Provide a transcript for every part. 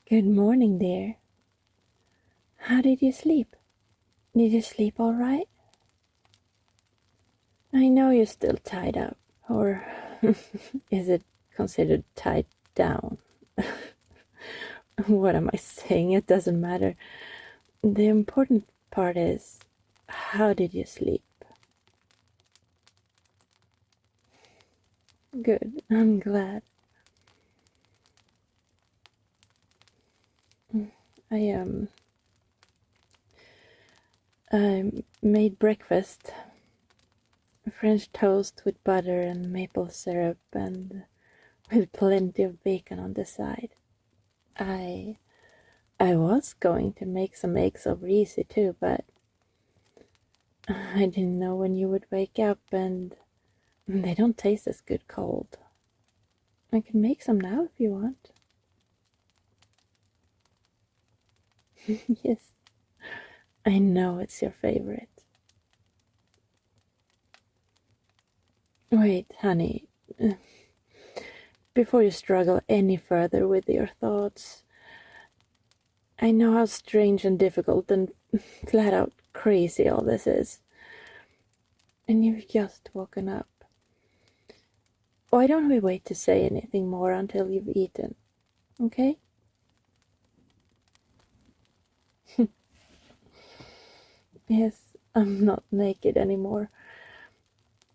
Good morning, dear. How did you sleep? Did you sleep all right? I know you're still tied up, or is it considered tied down? What am I saying? It doesn't matter. The important part is, how did you sleep? Good, I'm glad. I I made breakfast. French toast with butter and maple syrup and with plenty of bacon on the side. I I was going to make some eggs over easy too, but I didn't know when you would wake up and they don't taste as good cold. I can make some now if you want. Yes, I know it's your favorite. Wait, honey, before you struggle any further with your thoughts, I know how strange and difficult and flat out crazy all this is. And you've just woken up. Why don't we wait to say anything more until you've eaten? Okay? Yes, I'm not naked anymore.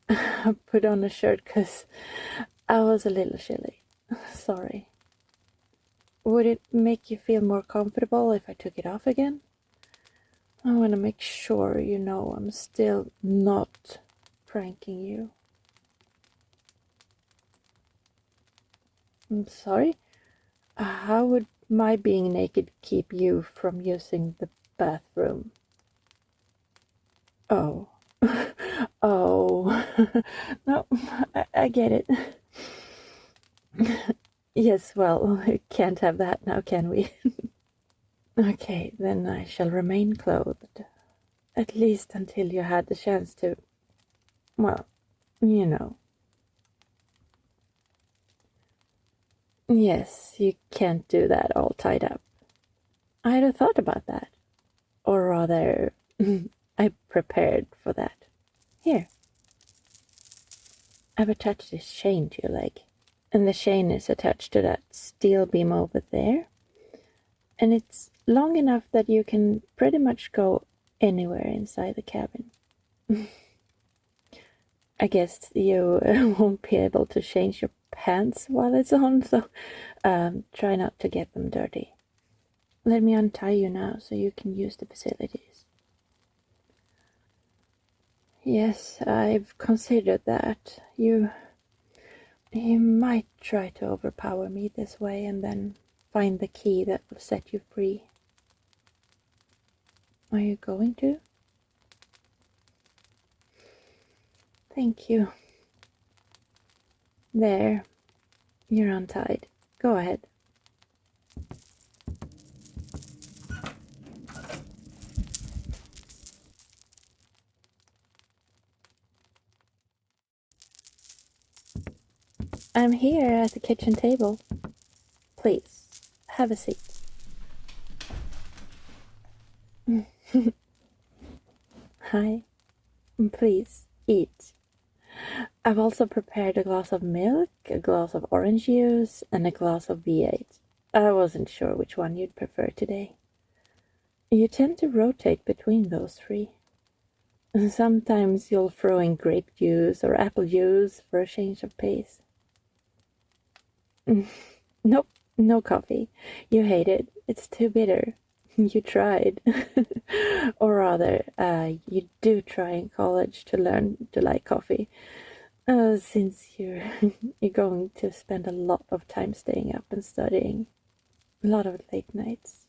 I put on a shirt because I was a little chilly. Sorry. Would it make you feel more comfortable if I took it off again? I want to make sure you know I'm still not pranking you. I'm sorry? How would my being naked keep you from using the bathroom? Oh. Oh. No, I get it. Yes, well, we can't have that now, can we? Okay, then I shall remain clothed. At least until you had the chance to, well, you know. Yes, you can't do that all tied up. I'd have thought about that. Or rather, I prepared for that. Here. I've attached this chain to your leg. And the chain is attached to that steel beam over there. And it's long enough that you can pretty much go anywhere inside the cabin. I guess you won't be able to change your pants while it's on, so try not to get them dirty. Let me untie you now so you can use the facilities. Yes, I've considered that. You might try to overpower me this way and then find the key that will set you free. Are you going to? Thank you. There, you're untied. Go ahead. I'm here at the kitchen table. Please, have a seat. Hi. Please, eat. I've also prepared a glass of milk, a glass of orange juice, and a glass of V8. I wasn't sure which one you'd prefer today. You tend to rotate between those three. Sometimes you'll throw in grape juice or apple juice for a change of pace. Nope, no coffee. You hate it. It's too bitter. You tried. Or rather, you do try in college to learn to like coffee. Since you're going to spend a lot of time staying up and studying. A lot of late nights.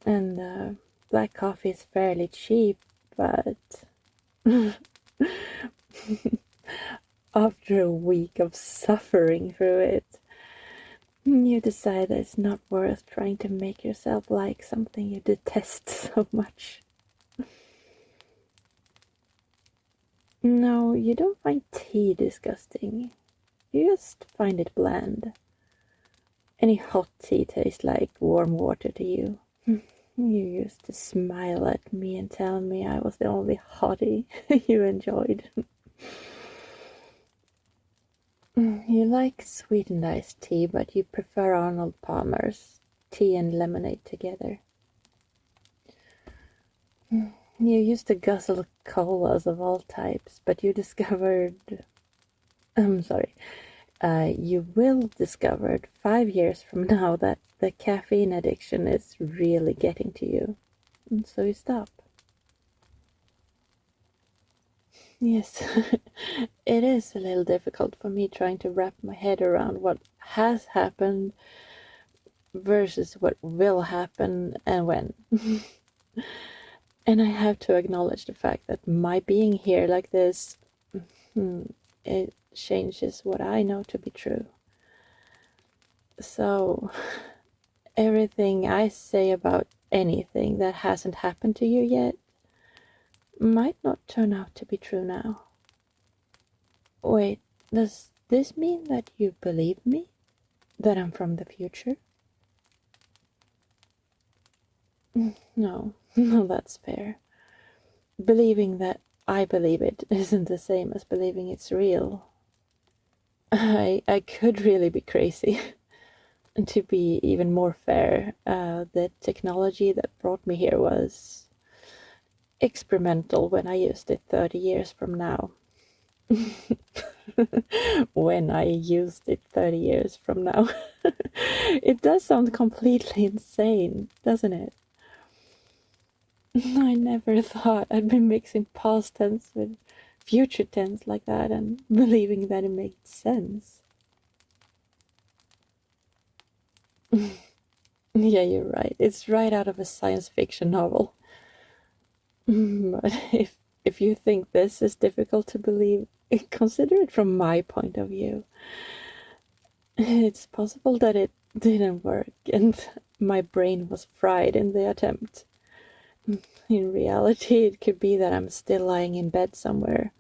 And black coffee is fairly cheap, but after a week of suffering through it, you decide that it's not worth trying to make yourself like something you detest so much. No, you don't find tea disgusting. You just find it bland. any hot tea taste like warm water to you? You used to smile at me and tell me I was the only hottie you enjoyed. You like sweetened iced tea, but you prefer Arnold Palmer's tea and lemonade together. You used to guzzle colas of all types, but you discovered. I'm sorry. You will discover 5 years from now that the caffeine addiction is really getting to you. And so you stop. Yes, it is a little difficult for me trying to wrap my head around what has happened versus what will happen and when. And I have to acknowledge the fact that my being here like this, it changes what I know to be true. So, everything I say about anything that hasn't happened to you yet might not turn out to be true now. Wait, does this mean that you believe me? That I'm from the future? No, no, that's fair. Believing that I believe it isn't the same as believing it's real. I could really be crazy. And to be even more fair, the technology that brought me here was experimental when I used it 30 years from now. When I used it 30 years from now. It does sound completely insane, doesn't it? I never thought I'd be mixing past tense with future tense like that and believing that it made sense. Yeah, you're right. It's right out of a science fiction novel. But if you think this is difficult to believe, consider it from my point of view. It's possible that it didn't work and my brain was fried in the attempt. In reality, it could be that I'm still lying in bed somewhere.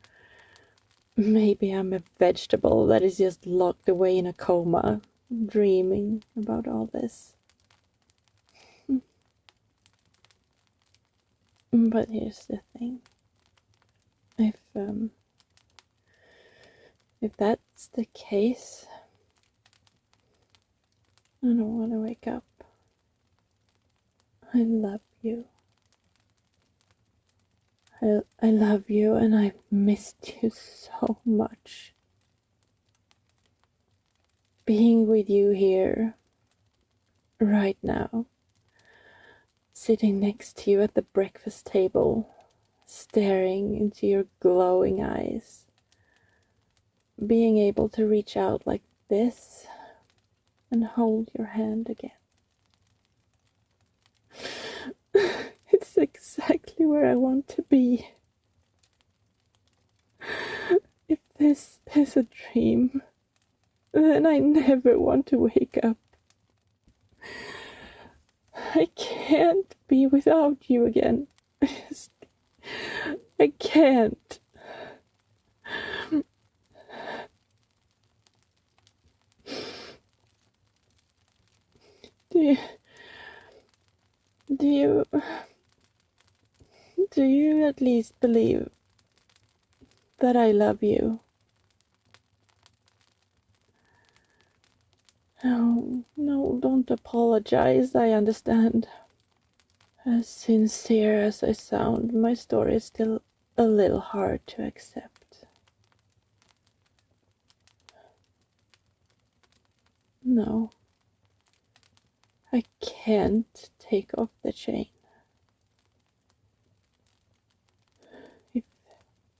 Maybe I'm a vegetable that is just locked away in a coma, dreaming about all this. But here's the thing. If that's the case, I don't want to wake up. I love you. I love you and I've missed you so much. Being with you here, right now, sitting next to you at the breakfast table, staring into your glowing eyes, being able to reach out like this and hold your hand again. It's exactly where I want to be. If this is a dream, then I never want to wake up. I can't be without you again. I can't. Do you at least believe that I love you? No, don't apologize, I understand. As sincere as I sound, my story is still a little hard to accept. No, I can't take off the chain.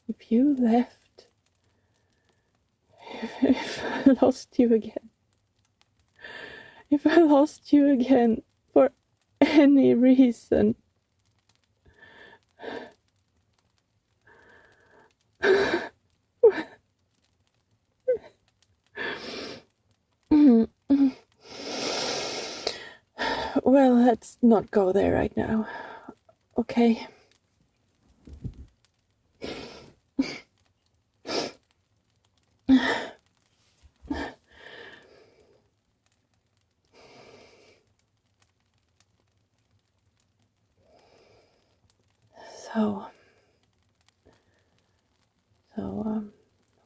If you left, if I lost you again, if I lost you again for any reason, well, let's not go there right now, okay? So,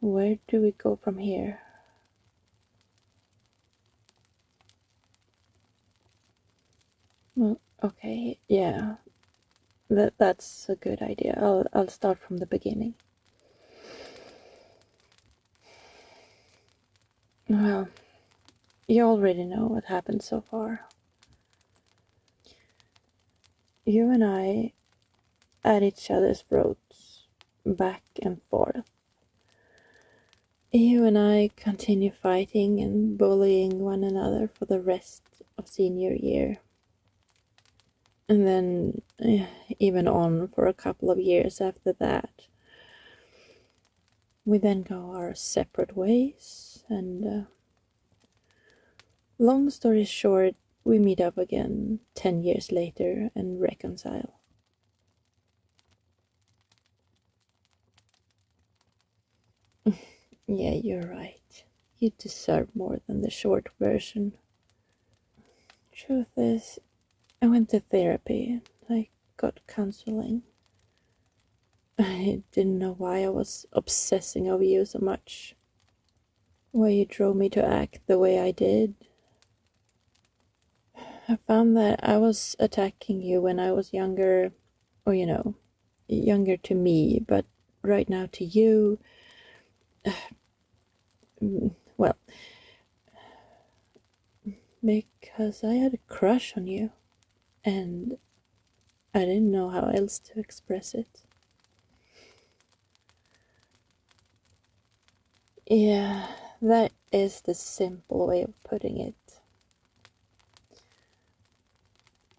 where do we go from here? Well, okay, yeah, that's a good idea. I'll start from the beginning. Well, you already know what happened so far. You and I at each other's throats, back and forth. You and I continue fighting and bullying one another for the rest of senior year. And then, even on for a couple of years after that. We then go our separate ways, and long story short, we meet up again 10 years later and reconcile. Yeah, you're right. You deserve more than the short version. Truth is, I went to therapy. I got counseling. I didn't know why I was obsessing over you so much. Why you drove me to act the way I did. I found that I was attacking you when I was younger, or younger to me, but right now to you, well, because I had a crush on you, and I didn't know how else to express it. Yeah, that is the simple way of putting it.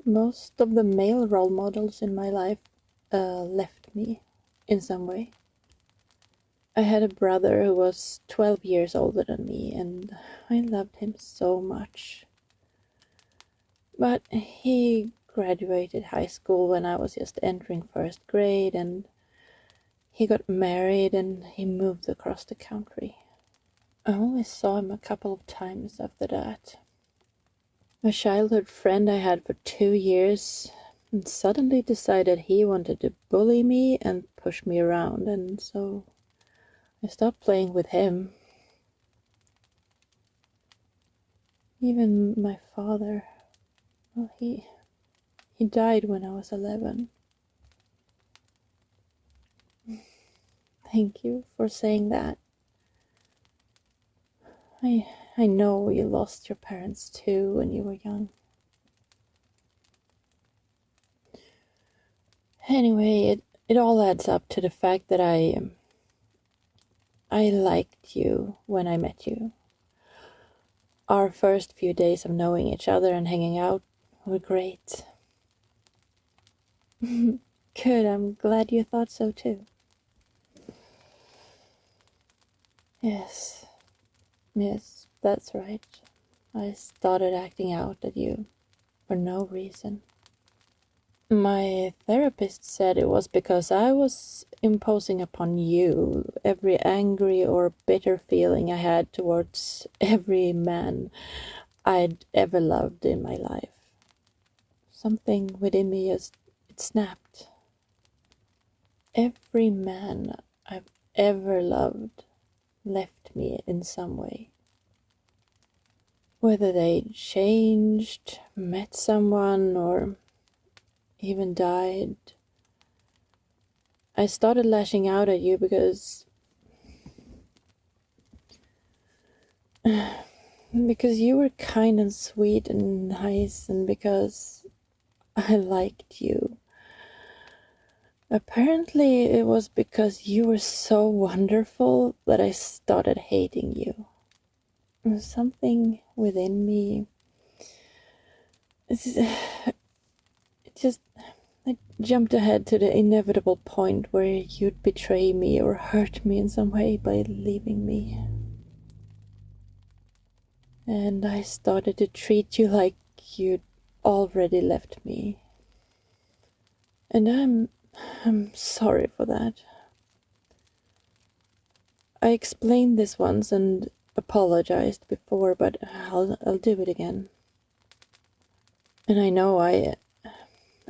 Most of the male role models in my life left me in some way. I had a brother who was 12 years older than me, and I loved him so much. But he graduated high school when I was just entering first grade, and he got married and he moved across the country. I only saw him a couple of times after that. A childhood friend I had for 2 years and suddenly decided he wanted to bully me and push me around, and so I stopped playing with him. Even my father, well, he died when I was 11. Thank you for saying that. I know you lost your parents too when you were young. Anyway, it all adds up to the fact that I liked you when I met you. Our first few days of knowing each other and hanging out were great. Good, I'm glad you thought so too. Yes, that's right. I started acting out at you for no reason. My therapist said it was because I was imposing upon you every angry or bitter feeling I had towards every man I'd ever loved in my life. Something within me it snapped. Every man I've ever loved left me in some way. Whether they changed, met someone, or even died. I started lashing out at you because you were kind and sweet and nice, and because I liked you. Apparently it was because you were so wonderful that I started hating you. Something within me, it just, I jumped ahead to the inevitable point where you'd betray me or hurt me in some way by leaving me. And I started to treat you like you'd already left me. And I'm sorry for that. I explained this once and apologized before, but I'll do it again. And I know I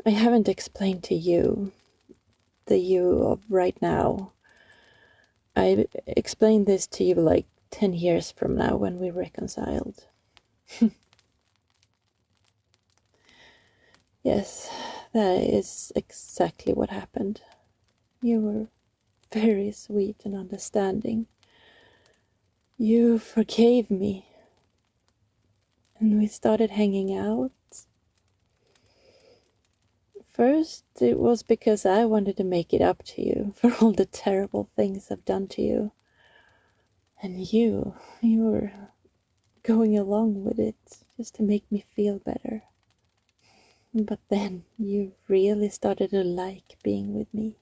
haven't explained to you. the you of right now. I explained this to you like 10 years from now when we reconciled. Yes, that is exactly what happened. You were very sweet and understanding. You forgave me. And we started hanging out. First, it was because I wanted to make it up to you for all the terrible things I've done to you. And you were going along with it just to make me feel better. But then you really started to like being with me.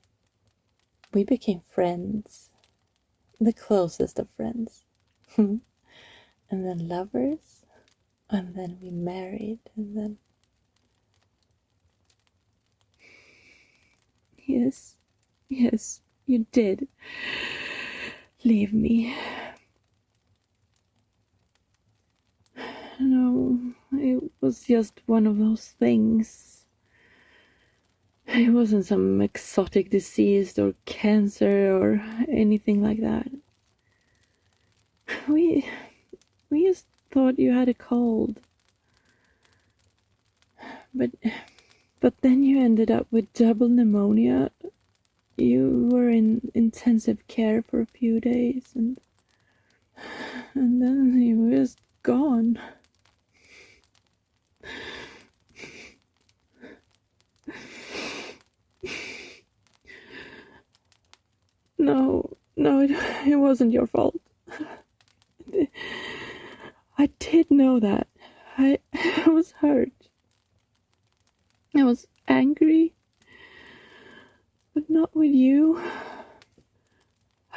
We became friends, the closest of friends. And then lovers, and then we married, and then... Yes, you did leave me. No, it was just one of those things. It wasn't some exotic disease or cancer or anything like that. We just thought you had a cold. But then you ended up with double pneumonia. You were in intensive care for a few days, and then you were just gone. No, it wasn't your fault. I did know that. I was hurt. I was angry, but not with you.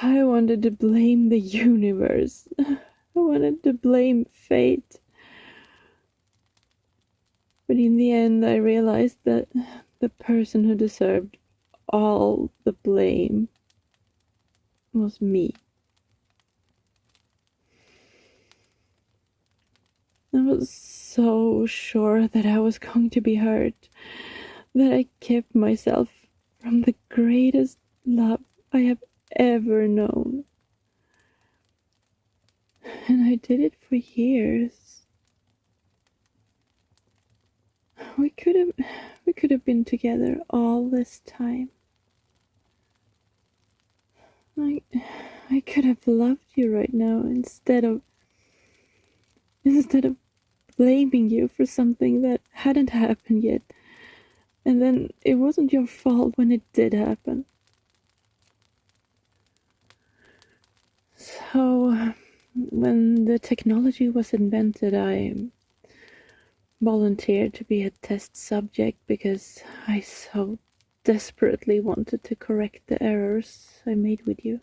I wanted to blame the universe. I wanted to blame fate. But in the end, I realized that the person who deserved all the blame was me. I was so sure that I was going to be hurt, that I kept myself from the greatest love I have ever known. And I did it for years. We could have been together all this time. I could have loved you right now instead of blaming you for something that hadn't happened yet. And then it wasn't your fault when it did happen. So, when the technology was invented, I volunteered to be a test subject because I so desperately wanted to correct the errors I made with you.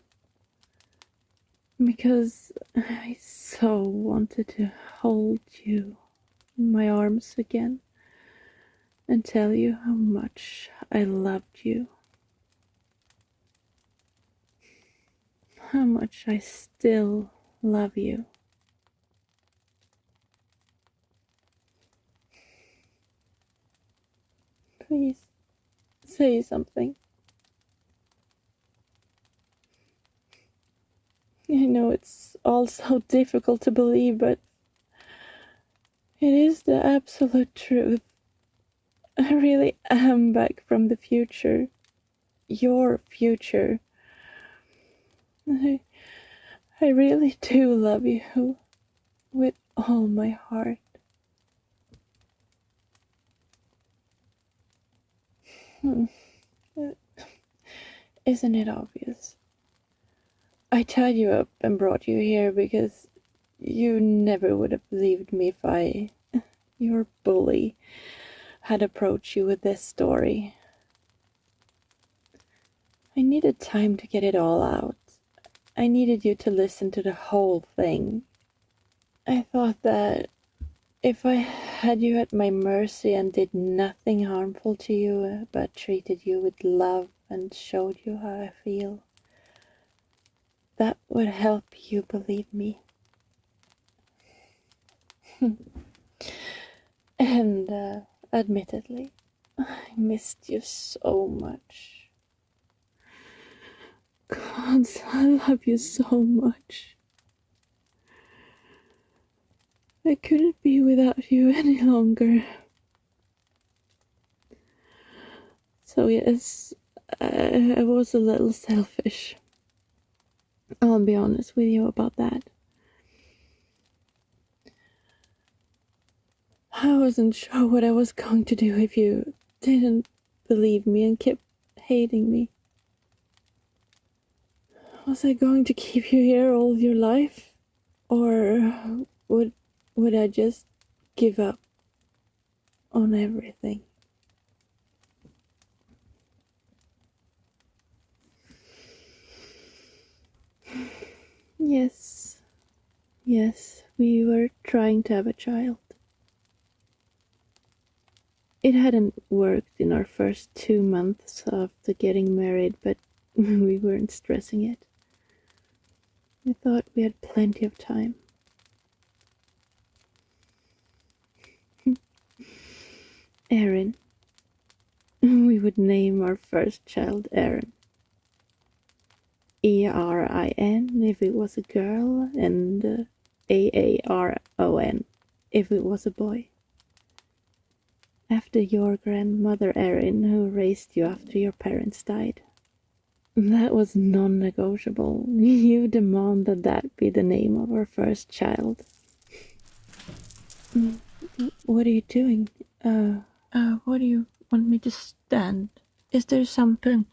Because I so wanted to hold you in my arms again and tell you how much I loved you. How much I still love you. Please, say something. I know it's all so difficult to believe, but it is the absolute truth. I really am back from the future. Your future. I really do love you with all my heart. Isn't it obvious? I tied you up and brought you here because you never would have believed me if your bully, had approached you with this story. I needed time to get it all out. I needed you to listen to the whole thing. I thought that if I had you at my mercy and did nothing harmful to you, but treated you with love and showed you how I feel, that would help you believe me. And admittedly, I missed you so much. Hans, I love you so much. I couldn't be without you any longer. So yes, I was a little selfish. I'll be honest with you about that. I wasn't sure what I was going to do if you didn't believe me and kept hating me. Was I going to keep you here all your life? Or would I just give up on everything? Yes, we were trying to have a child. It hadn't worked in our first 2 months after getting married, but we weren't stressing it. We thought we had plenty of time. Erin. We would name our first child Erin. Erin if it was a girl, and Aaron if it was a boy. After your grandmother Erin, who raised you after your parents died. That was non-negotiable. You demanded that be the name of our first child. What are you doing? What do you want me to stand? Is there something?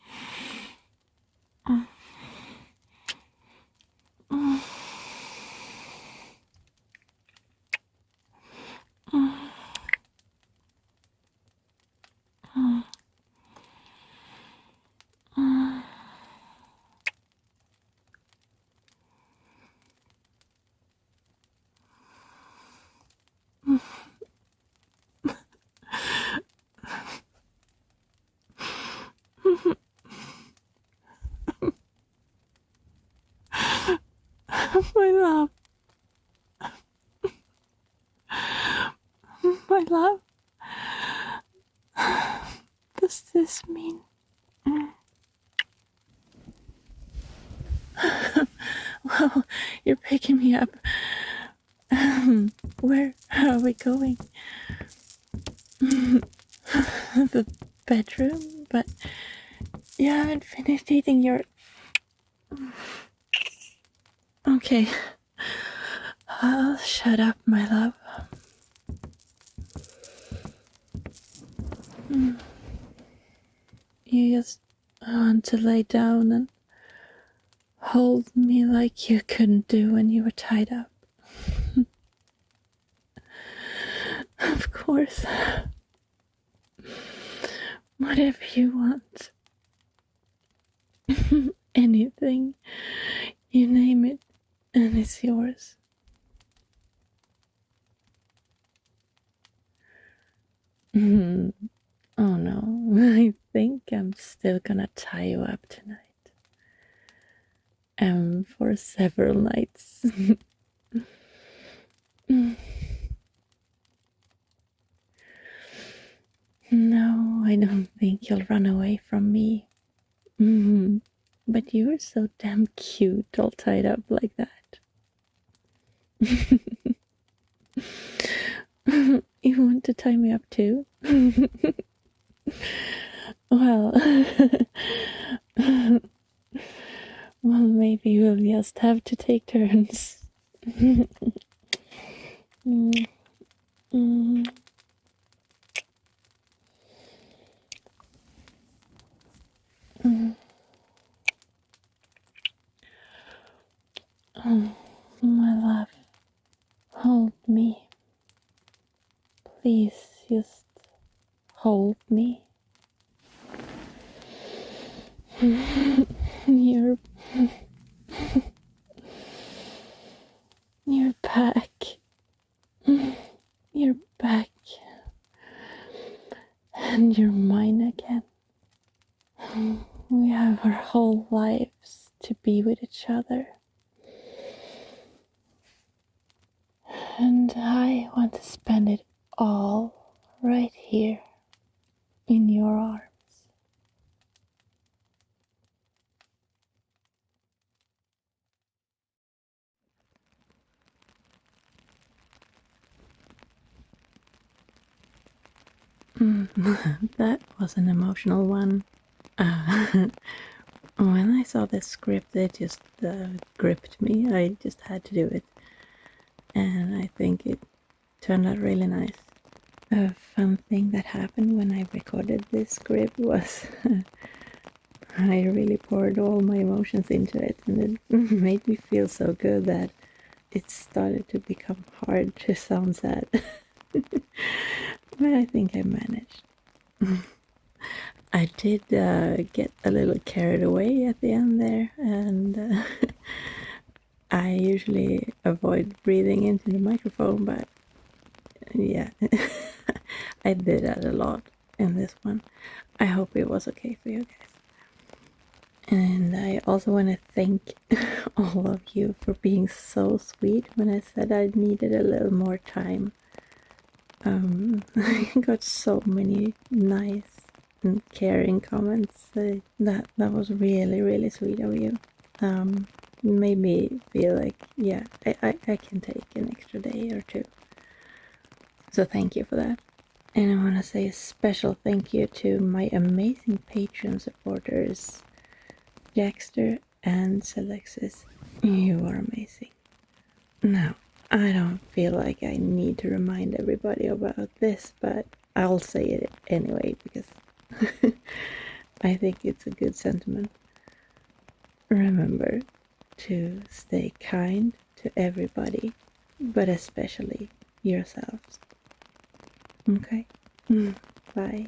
My love. My love. Does this mean... Well, you're picking me up. Where are we going? The bedroom? But you haven't finished eating your... Okay. I'll shut up, my love. You just want to lay down and hold me like you couldn't do when you were tied up. Of course. Whatever you want. Anything. You name it, and it's yours. Oh no, I think I'm still gonna tie you up tonight. And for several nights. No, I don't think you'll run away from me. But you're so damn cute all tied up like that. You want to tie me up too? Well, well, maybe we'll just have to take turns. Oh, my love, hold me. Please just hold me. You're back. You're back. And you're mine again. We have our whole lives to be with each other. And I want to spend it all right here in your arms. That was an emotional one. When I saw this script, it just gripped me. I just had to do it. And I think it turned out really nice. A fun thing that happened when I recorded this script was I really poured all my emotions into it, and it made me feel so good that it started to become hard to sound sad. But I think I managed. I did get a little carried away at the end there, and I usually avoid breathing into the microphone, but yeah, I did that a lot in this one. I hope it was okay for you guys. And I also want to thank all of you for being so sweet when I said I needed a little more time. I got so many nice and caring comments. That was really, really sweet of you. Made me feel like, yeah, I can take an extra day or two. So thank you for that. And I want to say a special thank you to my amazing Patreon supporters, Jackster and Selexis. You are amazing. Now, I don't feel like I need to remind everybody about this, but I'll say it anyway because I think it's a good sentiment. Remember to stay kind to everybody, but especially yourselves. Okay? Bye.